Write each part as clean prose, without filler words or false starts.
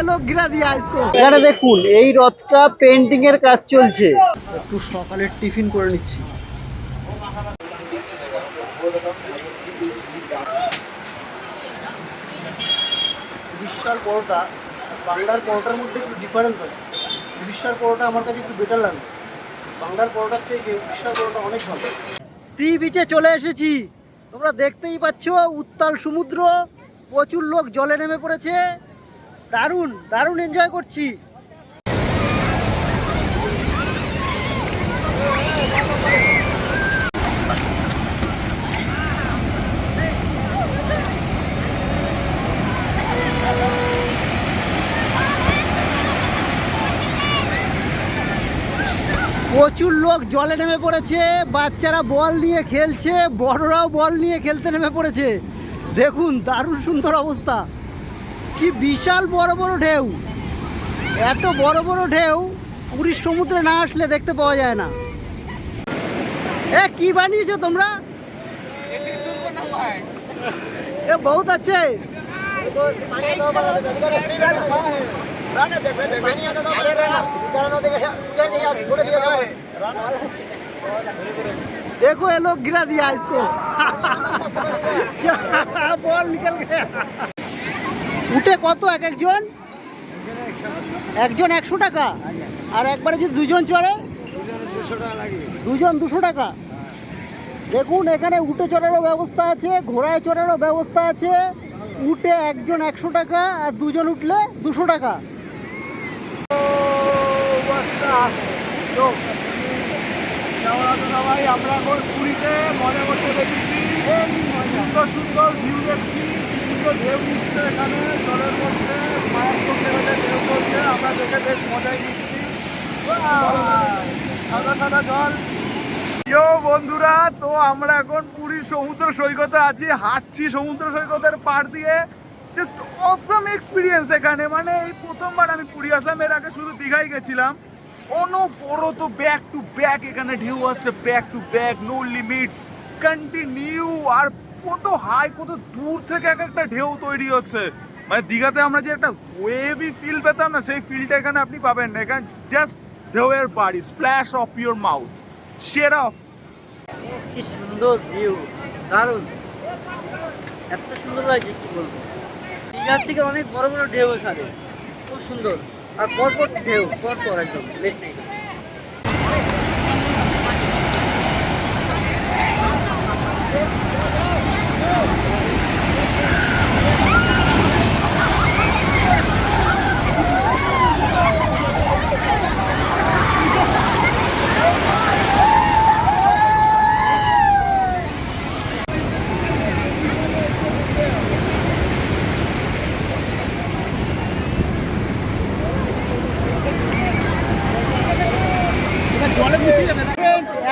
लोग गिरा दिया इसको। এখানে দেখুন এই রথটা পেইন্টিং এর কাজ চলছে। একটু সকালের টিফিন করে নিচ্ছি। উড়িষ্যার পরোটা বাংলার পরোটার মধ্যে একটু ডিফারেন্স আছে। উড়িষ্যার পরোটা আমার কাছে একটু বেটার লাগে। বাংলার পরোটার থেকে উড়িষ্যার পরোটা অনেক ভালো। সি বিচে চলে এসেছি। তোমরা দেখতেই পাচ্ছ উত্তাল সমুদ্র, প্রচুর লোক জলে নেমে পড়েছে। দারুণ দারুণ এনজয় করছি। প্রচুর লোক জলে নেমে পড়েছে, বাচ্চারা বল নিয়ে খেলছে, বড়রাও বল নিয়ে খেলতে নেমে পড়েছে। দেখুন দারুণ সুন্দর অবস্থা, কি বিশাল বড় বড় ঢেউ। এত বড় বড় ঢেউ পুরীর সমুদ্রে না আসলে দেখতে পাওয়া যায় না। এ কি বানিয়েছো তোমরা? এ বহুত আছে। देखो ये लोग गिरा दिया इसको। बॉल निकल गया। উঠে কত এক একজন? একজন 100 টাকা। আর একবারে যদি দুজন চড়ে দুজন 200 টাকা। দেখুন এখানে উঠে চড়ারও ব্যবস্থা আছে, ঘোড়ায় চড়ারও ব্যবস্থা আছে। উঠে একজন 100 টাকা আর দুজন উঠলে 200 টাকা। সবাই আমরা এখন পুরীতে মজা করতে দেখেছি, সুন্দর সুন্দর ভিউ দেখছি, সুন্দর ঢেউ নিচ্ছে এখানে জলের মধ্যে, মারাত্মক লেভেলে ঢেউ করছে। আমরা দেখে বেশ মজাই নিচ্ছি, সাদা সাদা জল। প্রিয় বন্ধুরা, তো আমরা এখন পুরীর সমুদ্র সৈকতে আছি, হাঁটছি সমুদ্র সৈকতের পাড় দিয়ে। জাস্ট অসাম এক্সপিরিয়েন্স এখানে। মানে এই প্রথমবার আমি পুরী আসলাম, এর আগে শুধু দীঘায় গেছিলাম। অনবরত ব্যাক টু ব্যাক এখানে ঢেউ আসছে, back to back, no limits, continue. আর কত হাই, কত দূর থেকে এক একটা ঢেউ তৈরি হচ্ছে। মানে দীঘাতে আমরা যে একটা ওয়েভি ফিল পেতাম না, সেই ফিলটা এখানে আপনি পাবেন না। এখানে জাস্ট ঢেউয়ের বাড়ি, splash of your mouth, share of. কি সুন্দর ভিউ, দারুণ, এত সুন্দর লাগছে কি বলবো। দীঘার থেকে অনেক বড় বড় ঢেউ এখানে, খুব সুন্দর। আর পরপর ঢেউ, পরপর একদম লেট নেই।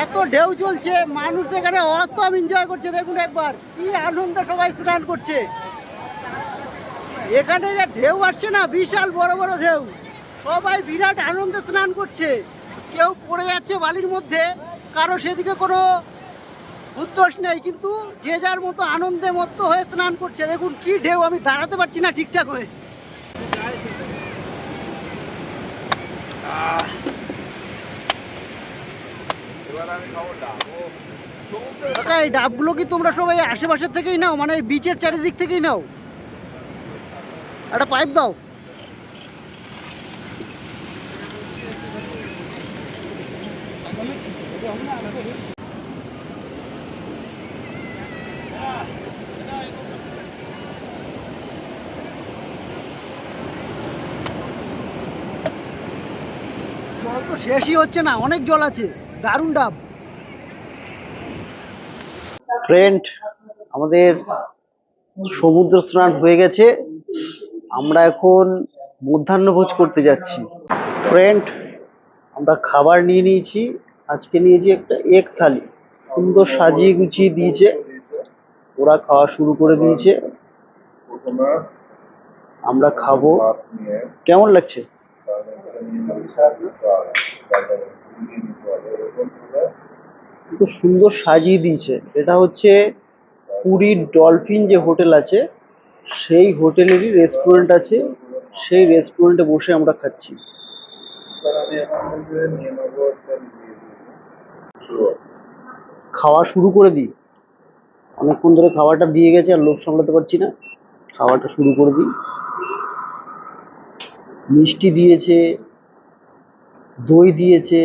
এত ঢেউ চলছে, মানুষ এখানে অসাম এনজয় করছে। দেখুন একবার কি আনন্দে সবাই স্নান করছে। এখানে যে ঢেউ আসছে না, বিশাল বড় বড় ঢেউ, সবাই বিরাট আনন্দে স্নান করছে। কেউ পড়ে যাচ্ছে বালির মধ্যে, কারো সেদিকে কোনো উদ্দেশ্য নেই, কিন্তু যে যার মতো আনন্দে মত্ত হয়ে স্নান করছে। দেখুন কি ঢেউ, আমি দাঁড়াতে পারছি না ঠিকঠাক হয়ে। এই ডাবগুলো কি তোমরা সবাই আশেপাশের থেকেই নাও, মানে বিচের চারিদিক থেকেই নাও? একটা পাইপ দাও। জল তো শেষই হচ্ছে না, অনেক জল আছে, দারুণ ডাব। ফ্রেন্ড, আমাদের সমুদ্র স্নান হয়ে গেছে, আমরা এখন মধ্যাহ্নভোজ করতে যাচ্ছি। ফ্রেন্ড, আমরা খাবার নিয়ে নিয়েছি। আজকে নিয়েছি একটা এগ থালি, সুন্দর সাজিয়ে গুছিয়ে দিয়েছে, ওরা খাওয়া শুরু করে দিয়েছে, আমরা খাবো। কেমন লাগছে? খুব সুন্দর সাজিয়ে দিয়েছে। এটা হচ্ছে পুরীর ডলফিন যে হোটেল আছে, সেই হোটেলেরই রেস্টুরেন্ট আছে। সেই রেস্টুরেন্টে বসে আমরা খাচ্ছি। খাওয়া শুরু করে দিই, অনেকক্ষণ ধরে খাওয়াটা দিয়ে গেছে আর লোভ সামলাতে পারছি না, খাওয়াটা শুরু করে দিই। মিষ্টি দিয়েছে, দই দিয়েছে,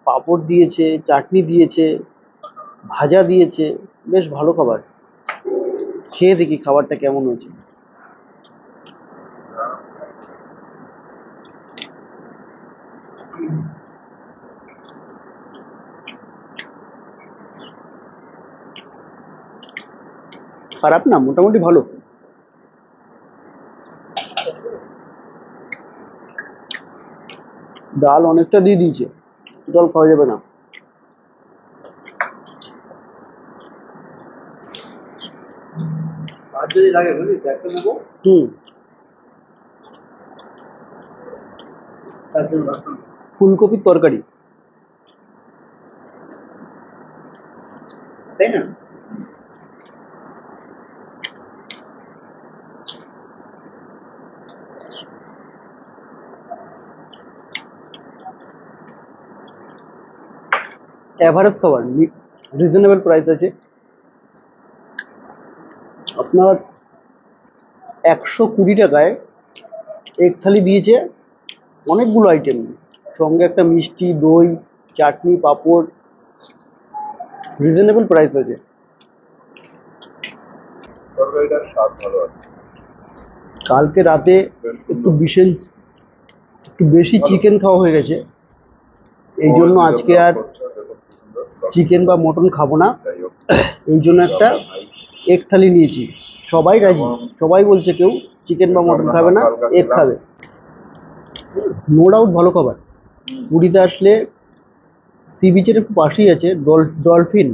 পাঁপড় দিয়েছে, চাটনি দিয়েছে, ভাজা দিয়েছে, বেশ ভালো খাবার। খেয়ে দেখি খাবারটা কেমন হয়েছে। খারাপ না, মোটামুটি ভালো। ডাল অনেকটা দিয়ে দিয়েছে, ডাল খাওয়া যাবে না। আর যদি লাগে বুঝলি একটা নেবো। ফুলকপির তরকারি, তাই না? এভারেজ খাবার, রিজনেবল প্রাইস আছে। আপনার 120 টাকায় এক থালি দিয়েছে, অনেকগুলো আইটেম, সঙ্গে একটা মিষ্টি, দই, চাটনি, পাঁপড়, রিজনেবল প্রাইস আছে। তরকারিটার স্বাদ ভালো আছে। কালকে রাতে একটু বেশি চিকেন খাওয়া হয়ে গেছে, এই জন্য আজকে আর চিকেন বা মটন খাবো না। এই জন্য একটা এক থালি নিয়েছি। সবাই রাজি, সবাই বলছে কেউ চিকেন বা মটন খাবে না, এগ খাবে। নো ডাউট ভালো খাবার। পুরীতে আসলে সি বিচের একটু পাশেই আছে ডলফিন।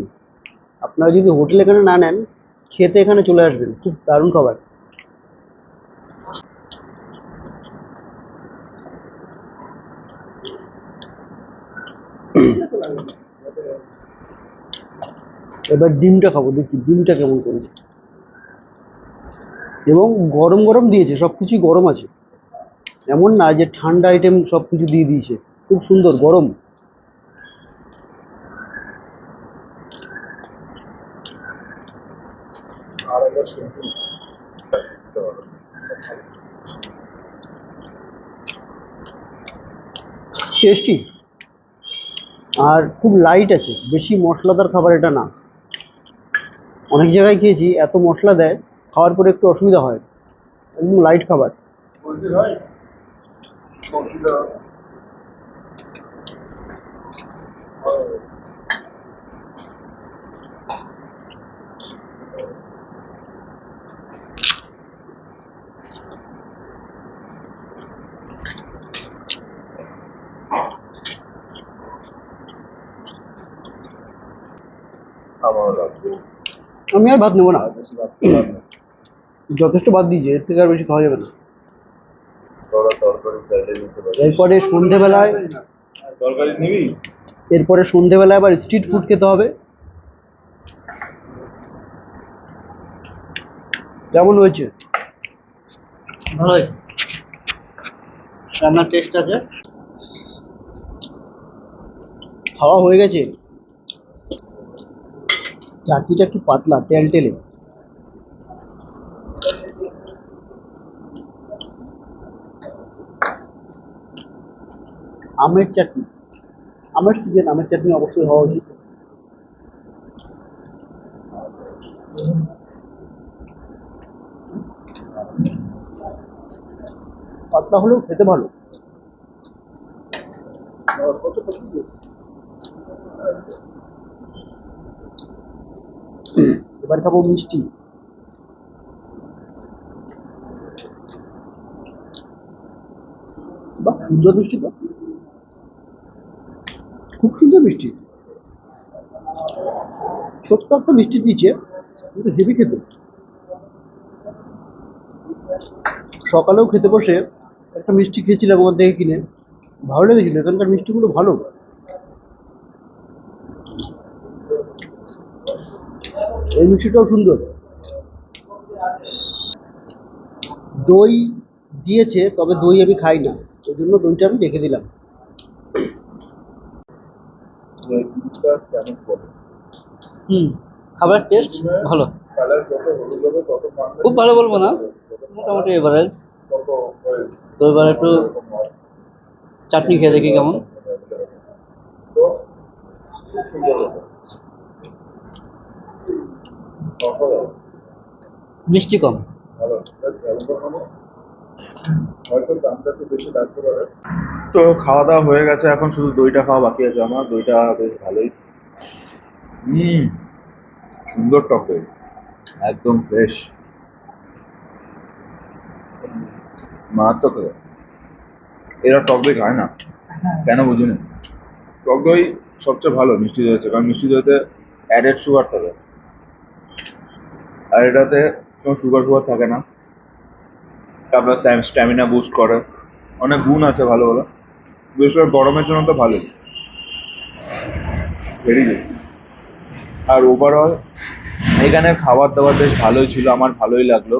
আপনারা যদি হোটেল এখানে না নেন, খেতে এখানে চলে আসবেন, খুব দারুণ খাবার। এবার ডিমটা খাবো, দেখি ডিমটা কেমন করেছে। এবং গরম গরম দিয়েছে, সবকিছুই গরম আছে, এমন না যে ঠান্ডা আইটেম সবকিছু দিয়ে দিয়েছে, খুব সুন্দর গরম। টেস্টি আর খুব লাইট আছে, বেশি মশলাদার খাবার এটা না। অনেক জায়গায় খেয়েছি এত মশলা দেয়, খাওয়ার পরে একটু অসুবিধা হয়। একদম লাইট খাবার। আমি আর ভাত নেবো না, যথেষ্ট ভাত দিয়েছে, এর থেকে আর বেশি খাওয়া যাবে না। এরপরে সন্ধেবেলায় আবার স্ট্রিট ফুড খেতে হবে। কেমন হয়েছে? ভালোই, রান্নার টেস্ট আছে। খাওয়া হয়ে গেছে, চাটনিটা একটু পাতলা টেলটেলে। আমের চাটনি, আমের সিজন, আমের চাটনি অবশ্যই হওয়া উচিত। পাতলা হলেও খেতে ভালো। এবার খাবো মিষ্টি। বাহ, সুন্দর মিষ্টি তো, খুব সুন্দর মিষ্টি। ছোট্ট একটা মিষ্টি দিয়েছে, কিন্তু হেভি খেতে। সকালেও খেতে বসে একটা মিষ্টি খেয়েছিলাম ওখান থেকে কিনে, ভালো লেগেছিল। এখানকার মিষ্টিগুলো ভালো। এই মিষ্টিটাও সুন্দর। দই, দিয়েছে, তবে দই আমি খাই না, ওই জন্য দইটা আমি রেখে দিলাম। খাবারের টেস্ট ভালো, খুব ভালো বলবো না, মোটামুটি এভারেজ। তো এবার একটু চাটনি খেয়ে দেখি কেমন। মিষ্টি কম। তো খাওয়া দাওয়া হয়ে গেছে, এখন শুধু দইটা খাওয়া বাকি আছে আমার। দইটা বেশ ভালোই, সুন্দর টক দই, একদম ফ্রেশ, মারাত্মক। এরা টক দই খায় না কেন বুঝিনি। টক দই সবচেয়ে ভালো মিষ্টি দই হচ্ছে, কারণ মিষ্টি দইতে অ্যাডেড সুগার থাকে, আর এটাতে কোনো সুগার থাকে না। তারপর স্ট্যামিনা বুস্ট করে, অনেক গুণ আছে ভালো ভালো, বিশেষ করে গরমের জন্য তো ভালোই, ভেরি গুড। আর ওভারঅল এখানে খাবার দাবার বেশ ভালোই ছিল, আমার ভালোই লাগলো।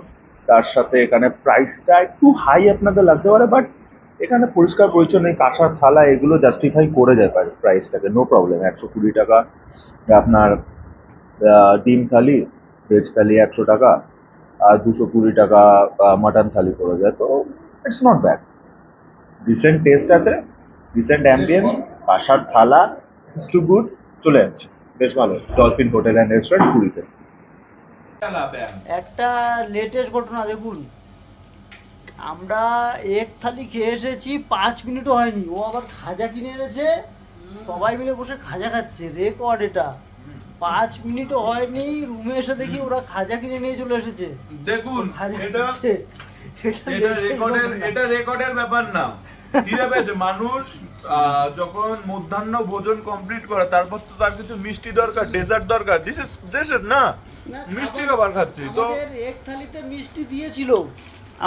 তার সাথে এখানে প্রাইসটা একটু হাই আপনাদের লাগতে পারে, বাট এখানে পরিষ্কার পরিচ্ছন্ন, এই কাঁসার থালা এগুলো জাস্টিফাই করে যায় পারে প্রাইসটাকে, নো প্রবলেম। 120 টাকা আপনার ডিম থালি, ভেজ থালি 100 টাকা, আর 220 টাকা মাটন থালি পড়ে যায়, তো it's not bad. Recent test আছে, রিসেন্ট অ্যাম্বিয়েন্স, কাঁসার থালা, ইটস টু গুড, চলে যাচ্ছে বেশ ভালো। ডলফিন হোটেল অ্যান্ড রেস্টুরেন্ট, পুরীতে। একটা লেটেস্ট ঘটনা দেখুন, আমরা এক থালি খেয়ে এসেছি, 5 মিনিটও হয়নি, ও আবার খাজা কিনে এনেছে, সবাই মিলে বসে খাজা খাচ্ছে, রেকর্ড এটা। 5 মিনিটও হয়নি, রুমে এসে দেখি ওরা খাজা কিনে নিয়ে চলে এসেছে। দেখুন, খাজা এটা খাচ্ছে। এটা রেকর্ডের ব্যাপার না। খিদে পেয়েছে মানুষ, যখন মধ্যাহ্ন ভোজন কমপ্লিট করে তারপর তো তার কিছু মিষ্টি দরকার, ডেজার্ট দরকার। দিস ইজ ডেজার্ট না, মিষ্টি খাবার খাচ্ছি তো।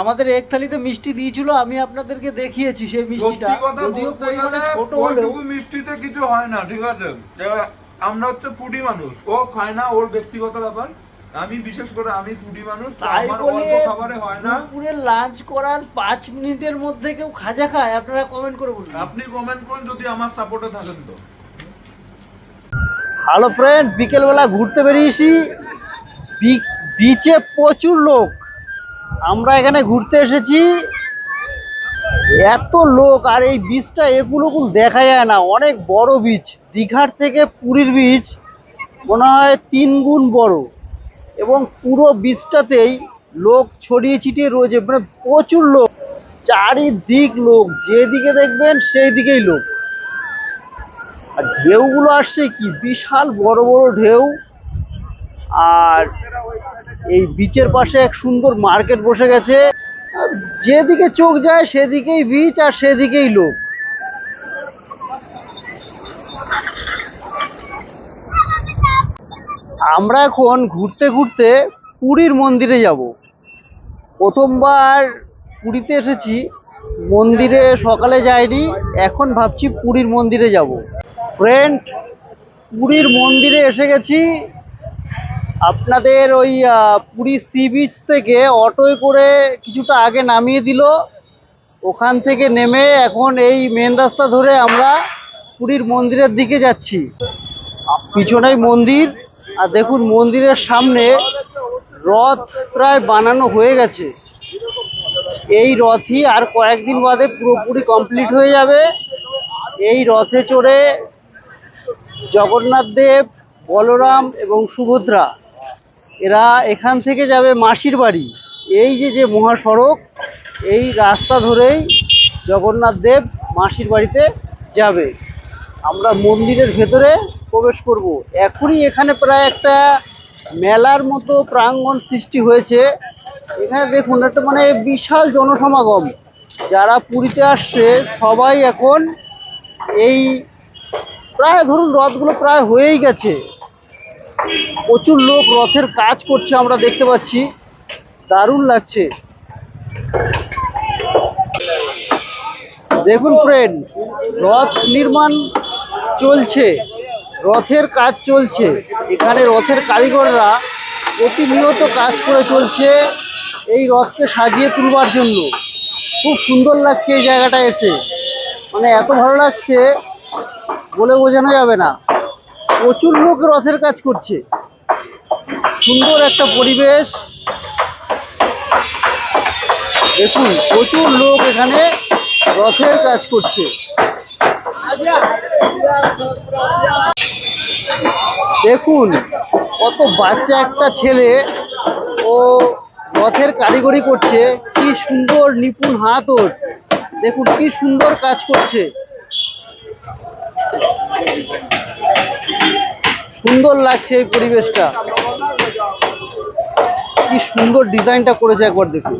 আমাদের এক থালিতে মিষ্টি দিয়েছিল, আমি আপনাদেরকে দেখিয়েছি সেই মিষ্টিটা, যদিও পরিমাণে ছোট হলেও। মিষ্টিতে কিছু হয় না, ঠিক আছে। আমরা হচ্ছে ফুডি মানুষ, ও খায় না, ওর ব্যক্তিগত ব্যাপার। আমি বিশেষ করে আমি ফুডি মানুষ, তাই আমার বলে অল্প খাবারে হয় না। দুপুরে লাঞ্চ করার 5 মিনিটের মধ্যে কেউ খাজা খায়? আপনারা কমেন্ট করে বলুন। আপনি কমেন্ট করুন যদি আমার সাপোর্টে থাকেন তো। হ্যালো ফ্রেন্ড, বিকেলবেলা ঘুরতে বেরিয়েছি, বিচে প্রচুর লোক। আমরা এখানে ঘুরতে এসেছি, এত লোক, আর এই বিচটা একুলকুল দেখা যায় না, অনেক বড় বিচ। দীঘার থেকে পুরীর বিচ মনে হয় 3 গুণ বড়, এবং পুরো বিচটাতেই লোক ছড়িয়ে ছিটিয়ে রয়েছে, মানে প্রচুর লোক, চারিদিক লোক, যেদিকে দেখবেন সেই দিকেই লোক। আর ঢেউগুলো আসছে কি বিশাল বড় বড় ঢেউ। আর এই বিচের পাশে এক সুন্দর মার্কেট বসে গেছে, যেদিকে চোখ যায় সেদিকেই বিচ আর সেদিকেই লোক। আমরা এখন ঘুরতে ঘুরতে পুরীর মন্দিরে যাব। প্রথমবার পুরীতে এসেছি, মন্দিরে সকালে যাইনি, এখন ভাবছি পুরীর মন্দিরে যাব। ফ্রেন্ড, পুরীর মন্দিরে এসে গেছি। আপনাদের ওই পুরী সি বিচ থেকে অটোয় করে কিছুটা আগে নামিয়ে দিল, ওখান থেকে নেমে এখন এই মেন রাস্তা ধরে আমরা পুরীর মন্দিরের দিকে যাচ্ছি। পিছনেই মন্দির, আর দেখুন মন্দিরের সামনে রথ প্রায় বানানো হয়ে গেছে। এই রথই আর কয়েকদিন বাদে পুরোপুরি কমপ্লিট হয়ে যাবে। এই রথে চড়ে জগন্নাথ দেব, বলরাম এবং সুভদ্রা এরা এখান থেকে যাবে মাসির বাড়ি। এই যে মহাসড়ক, এই রাস্তা ধরেই জগন্নাথ দেব মাসির বাড়িতে যাবে। আমরা মন্দিরের ভেতরে প্রবেশ করব। এখনই এখানে প্রায় একটা মেলার মতো প্রাঙ্গণ সৃষ্টি হয়েছে। এখানে দেখুন একটা মানে বিশাল জনসমাগম, যারা পুরীতে আসছে সবাই এখন এই প্রায় ধরুন রথগুলো প্রায় হয়েই গেছে, প্রচুর লোক রথের কাজ করছে আমরা দেখতে পাচ্ছি, দারুণ লাগছে। দেখুন ফ্রেন্ড, রথ নির্মাণ চলছে, রথের কাজ চলছে। এখানে রথের কারিগররা প্রতিনিয়ত কাজ করে চলছে এই রথকে সাজিয়ে তুলবার জন্য। খুব সুন্দর লাগছে এই জায়গাটা এসে, মানে এত ভালো লাগছে বলে বোঝানো যাবে না। প্রচুর লোক রথের কাজ করছে, সুন্দর একটা পরিবেশ। দেখুন প্রচুর লোক এখানে রথের কাজ করছে। দেখুন কত বাচ্চা একটা ছেলে, ও রথের কারিগরি করছে, কি সুন্দর নিপুণ হাত ওর। দেখুন কি সুন্দর কাজ করছে, সুন্দর লাগছে এই পরিবেশটা, কি সুন্দর ডিজাইনটা করেছে একবার দেখুন।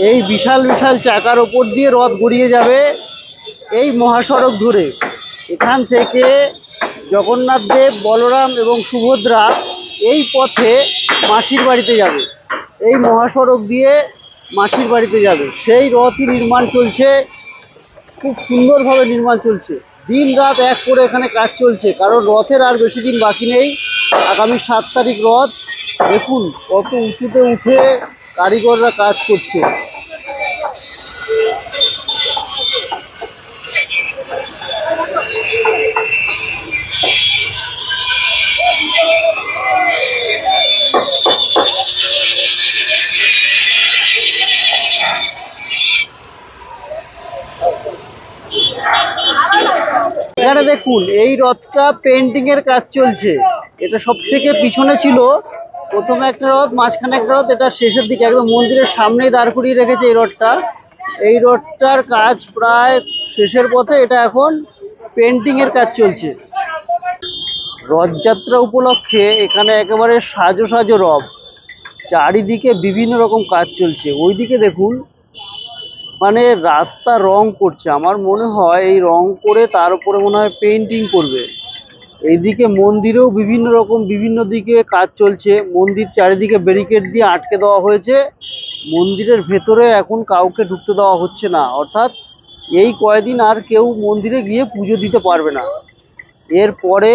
এই বিশাল বিশাল চাকার ওপর দিয়ে রথ গড়িয়ে যাবে এই মহাসড়ক ধরে। এখান থেকে জগন্নাথ দেব, বলরাম এবং সুভদ্রা এই পথে মাসির বাড়িতে যাবে, এই মহাসড়ক দিয়ে মাসির বাড়িতে যাবে। সেই রথই নির্মাণ চলছে, খুব সুন্দরভাবে নির্মাণ চলছে, দিন রাত এক করে এখানে কাজ চলছে, কারণ রথের আর বেশি দিন বাকি নেই। আগামী 7 তারিখ রথ। দেখুন কত উঁচুতে উঠে কারিগররা কাজ করছে। এখানে দেখুন এই রথটা পেন্টিং এর কাজ চলছে। এটা সব থেকে পিছনে ছিল, প্রথমে একটা রথ, মাঝখানে একটা রথ, এটা শেষের দিকে একদম মন্দিরের সামনেই দাঁড় করিয়ে রেখেছে এই রথটা। এই রথটার কাজ প্রায় শেষের পথে, এটা এখন পেন্টিং এর কাজ চলছে। রথযাত্রা উপলক্ষে এখানে একেবারে সাজো সাজো রথ, চারিদিকে বিভিন্ন রকম কাজ চলছে। ওইদিকে দেখুন মানে রাস্তা রং করছে, আমার মনে হয় এই রং করে তার উপরে মনে হয় পেন্টিং করবে। এইদিকে মন্দিরেও বিভিন্ন রকম বিভিন্ন দিকে কাজ চলছে, মন্দির চারিদিকে ব্যারিকেড দিয়ে আটকে দেওয়া হয়েছে, মন্দিরের ভেতরে এখন কাউকে ঢুকতে দেওয়া হচ্ছে না, অর্থাৎ এই কয়দিন আর কেউ মন্দিরে গিয়ে পুজো দিতে পারবে না। এরপরে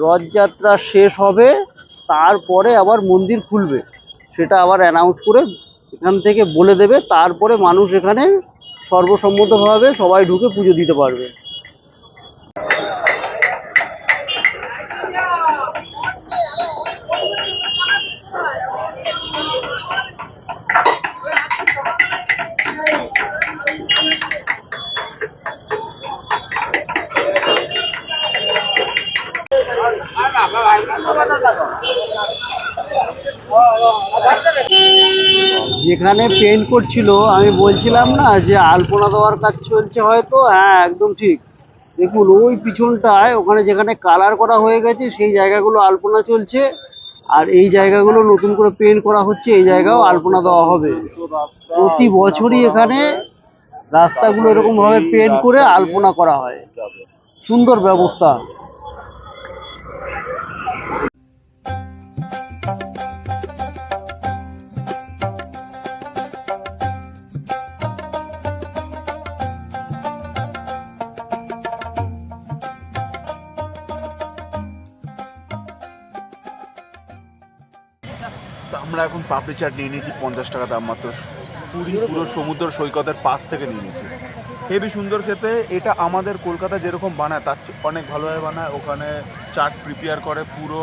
রথযাত্রা শেষ হবে, তারপরে আবার মন্দির খুলবে, সেটা আবার অ্যানাউন্স করে এখান থেকে বলে দেবে, তারপরে মানুষ এখানে সর্বসম্মতভাবে সবাই ঢুকে পুজো দিতে পারবে। যেখানে পেন্ট করছিল আমি বলছিলাম না যে আলপনা দেওয়ার কাজ চলছে হয়তো, হ্যাঁ একদম ঠিক। দেখুন ওই পিছনটায় ওখানে যেখানে কালার করা হয়ে গেছে সেই জায়গাগুলো আলপনা চলছে, আর এই জায়গাগুলো নতুন করে পেন্ট করা হচ্ছে, এই জায়গাও আলপনা দেওয়া হবে। প্রতি বছরই এখানে রাস্তাগুলো এরকম ভাবে পেন্ট করে আলপনা করা হয়, সুন্দর ব্যবস্থা। তো আমরা এখন পাপড়ি চাট নিয়ে নিয়েছি 50 টাকা দাম মাত্র, পুরো সমুদ্র সৈকতের পাশ থেকে নিয়ে নিয়েছি। হেবি সুন্দর খেতে। এটা আমাদের কলকাতা যেরকম বানায় তার অনেক ভালোভাবে বানায়। ওখানে চাট প্রিপেয়ার করে পুরো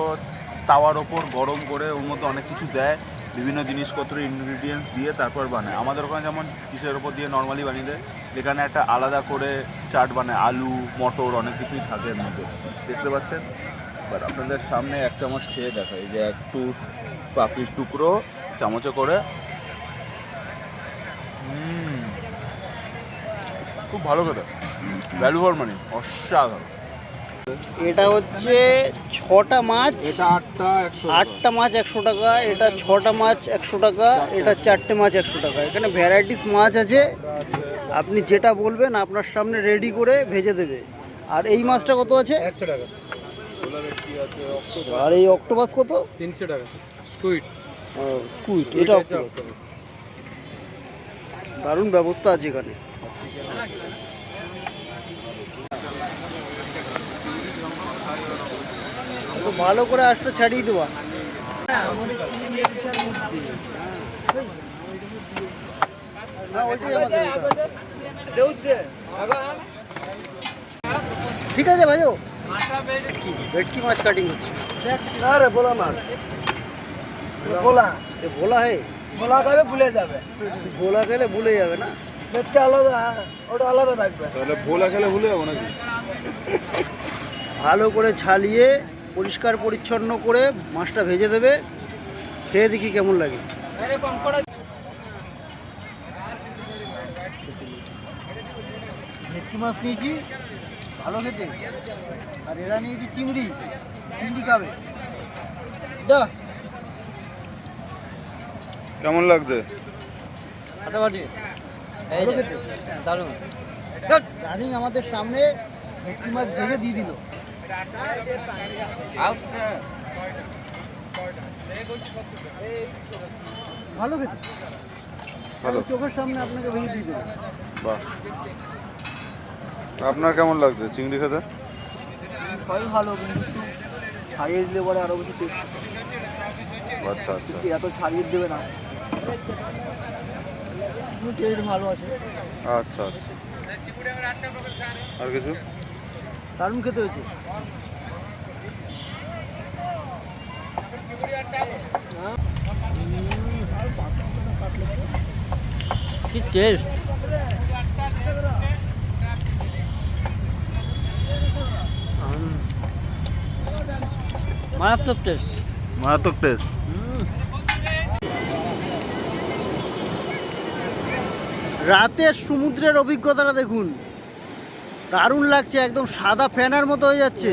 তাওয়ার ওপর গরম করে, ওর মধ্যে অনেক কিছু দেয়, বিভিন্ন জিনিসপত্র ইনগ্রিডিয়েন্টস দিয়ে তারপর বানায়। আমাদের ওখানে যেমন কিসের ওপর দিয়ে নর্মালি বানিয়ে দেয়, এখানে একটা আলাদা করে চাট বানায়, আলু মটর অনেক কিছুই থাকে এর মধ্যে, দেখতে পাচ্ছেন। বাট আপনাদের সামনে 1 চামচ খেয়ে দেখা, এই যে একটু পাপড়ির টুকরো চামচে করে, খুব ভালো খেতে, ভ্যালু ফর মানি, অসাধারণ। এটা হচ্ছে 6টা মাছ, এটা 8টা মাছ 100 টাকা, এটা 6টা মাছ 100 টাকা, এটা 4টে মাছ 100 টাকা। এখানে ভ্যারাইটিস মাছ আছে, আপনি যেটা বলবেন আপনার সামনে রেডি করে ভেজে দেবে। আর এই মাছটা কত আছে? 100 টাকা। আর এই অক্টোপাস কত? 300 টাকা স্কুইড। স্কুইড, এটা অক্টোপাস। দারুণ ব্যবস্থা আছে এখানে। একটু ভালো করে আঁশটা ছাড়িয়ে দেওয়া। ঠিক আছে ভাইও, ভেটকি মাছ কাটিং হচ্ছে। আরে বলা মাছ, বলা এ ভোলা হে, বলা খাবে ভুলে যাবে। ভোলা খেলে ভুলে যাবে না? পেটটা আলাদা, ওটা আলাদা থাকবে। তাহলে ভোলা খেলে ভুলে যাবো নাকি? ভালো করে ছালিয়ে পরিষ্কার পরিচ্ছন্ন করে মাছটা ভেজে দেবে, খেয়ে দেখি কেমন লাগে। ভেটকি মাছ নিয়েছি ভালো খেতে, আর এরা নিয়েছি চিংড়ি। চিংড়ি খাবে। কেমন লাগছে? ফাটাফাটি, ভালো খেতে, দারুণ। রানিং আমাদের সামনে ভেটকি মাছ ভেজে দিয়ে দিল। ভালো খেতে, ভালো। চোখের সামনে আপনাকে ভেজে দিয়ে দেবে। বাহ, আপনার কেমন লাগছে চিংড়ি খেতে? সবাই ভালো, কিন্তু একটু ছাড়িয়ে দিলে পরে আরো বেশি টেস্ট। আচ্ছা আচ্ছা, এত ছাড়িয়ে দেবে না, টেস্ট ভালো আছে। আচ্ছা আচ্ছা। আর কিছু? দারুণ খেতে হয়েছে। কি টেস্ট! মারাত্মক টেস্ট, মারাত্মক টেস্ট। রাতের সমুদ্রের অভিজ্ঞতাটা দেখুন, দারুণ লাগছে, একদম সাদা ফ্যানের মতো হয়ে যাচ্ছে।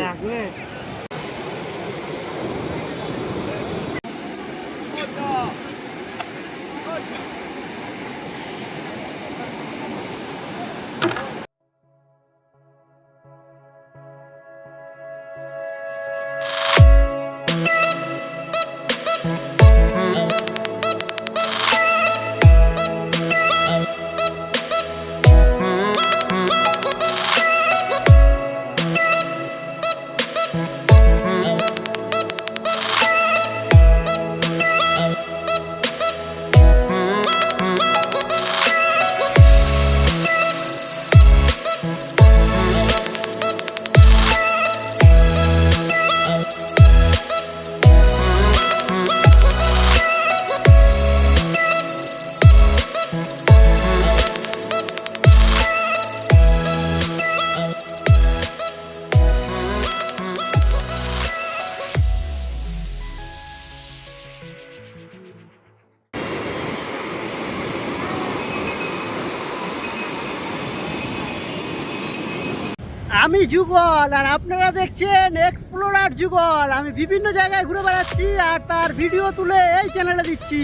আমি যুগল, আর আপনারা দেখছেন এক্সপ্লোরার যুগল। আমি বিভিন্ন জায়গায় ঘুরে বেড়াচ্ছি আর তার ভিডিও তুলে এই চ্যানেলে দিচ্ছি।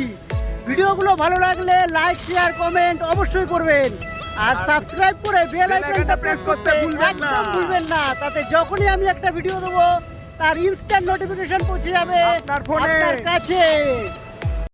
ভিডিওগুলো ভালো লাগলে লাইক, শেয়ার, কমেন্ট অবশ্যই করবেন, আর সাবস্ক্রাইব করে বেল আইকনটা প্রেস করতে একদম ভুলবেন না। তাতে যখনই আমি একটা ভিডিও দেবো তার ইনস্ট্যান্ট নোটিফিকেশন পৌঁছে যাবে আপনার কাছে।